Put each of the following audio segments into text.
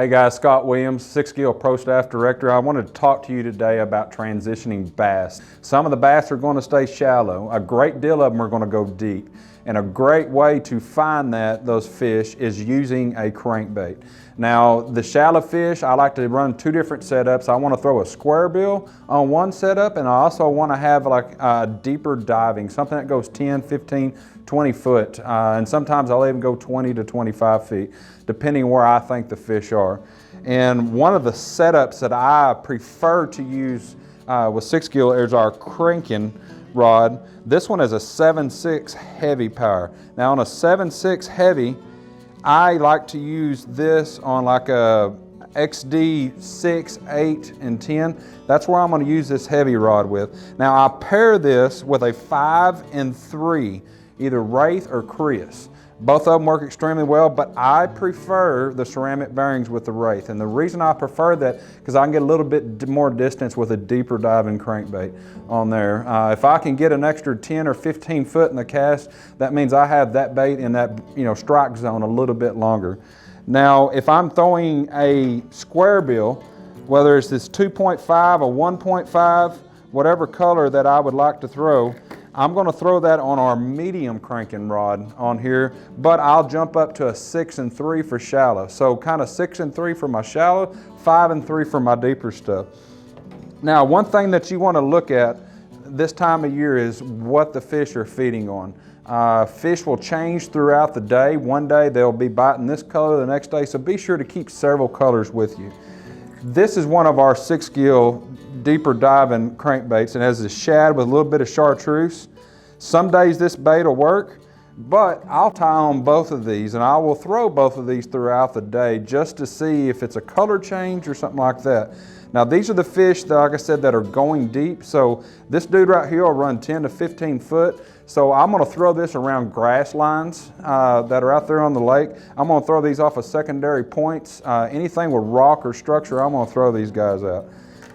Hey guys, Scott Williams, Sixgill Prostaff Director. I wanted to talk to you today about transitioning bass. Some of the bass are going to stay shallow. A great deal of them are going to go deep. And a great way to find those fish is using a crankbait. Now, the shallow fish, I like to run two different setups. I want to throw a square bill on one setup, and I also want to have like deeper diving, something that goes 10, 15, 20 foot, and sometimes I'll even go 20 to 25 feet, depending where I think the fish are. And one of the setups that I prefer to use with Sixgill is our cranking rod. This one is a 7.6 heavy power. Now on a 7.6 heavy, I like to use this on like a XD 6, 8, and 10. That's where I'm going to use this heavy rod with. Now I pair this with a 5 and 3, either Wraith or Creus. Both of them work extremely well, but I prefer the ceramic bearings with the Wraith. And the reason I prefer that, because I can get a little bit more distance with a deeper diving crankbait on there. If I can get an extra 10 or 15 foot in the cast, that means I have that bait in that strike zone a little bit longer. Now, if I'm throwing a square bill, whether it's this 2.5 or 1.5, whatever color that I would like to throw, I'm going to throw that on our medium cranking rod on here, but I'll jump up to a 6 and 3 for shallow. So kind of 6 and 3 for my shallow, 5 and 3 for my deeper stuff. Now, one thing that you want to look at this time of year is what the fish are feeding on. Fish will change throughout the day. One day they'll be biting this color, the next day, so be sure to keep several colors with you. This is one of our Sixgill deeper diving crankbaits, and has a shad with a little bit of chartreuse. Some days this bait will work, but I'll tie on both of these and I will throw both of these throughout the day just to see if it's a color change or something like that. Now these are the fish that, like I said, that are going deep. So this dude right here will run 10 to 15 foot. So I'm going to throw this around grass lines that are out there on the lake. I'm going to throw these off of secondary points. Anything with rock or structure, I'm going to throw these guys out.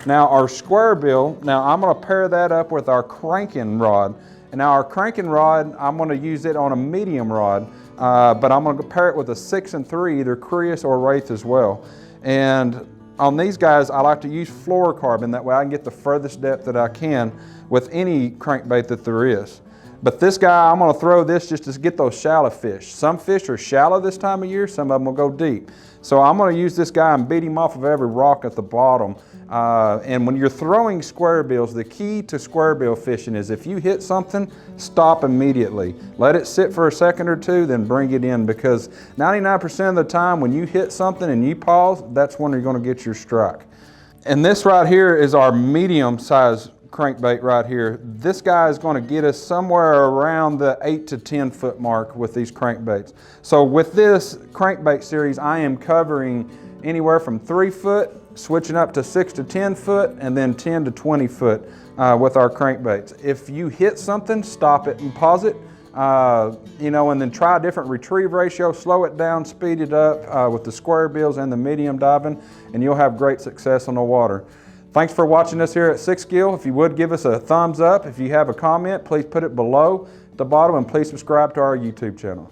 Now our square bill, now I'm going to pair that up with our cranking rod. And now our cranking rod, I'm going to use it on a medium rod, but I'm going to pair it with a 6 and 3, either Creus or Wraith as well. And on these guys, I like to use fluorocarbon, that way I can get the furthest depth that I can with any crankbait that there is. But this guy, I'm going to throw this just to get those shallow fish. Some fish are shallow this time of year, some of them will go deep. So I'm going to use this guy and beat him off of every rock at the bottom. And when you're throwing square bills, the key to square bill fishing is if you hit something, stop immediately. Let it sit for a second or two, then bring it in, because 99% of the time when you hit something and you pause, that's when you're going to get your strike. And this right here is our medium size crankbait right here. This guy is going to get us somewhere around the 8 to 10 foot mark with these crankbaits. So with this crankbait series, I am covering anywhere from 3 foot, switching up to 6 to 10 foot, and then 10 to 20 foot with our crankbaits. If you hit something, stop it and pause it, and then try a different retrieve ratio, slow it down, speed it up with the square bills and the medium diving, and you'll have great success on the water. Thanks for watching us here at Sixgill. If you would give us a thumbs up. If you have a comment, please put it below at the bottom, and please subscribe to our YouTube channel.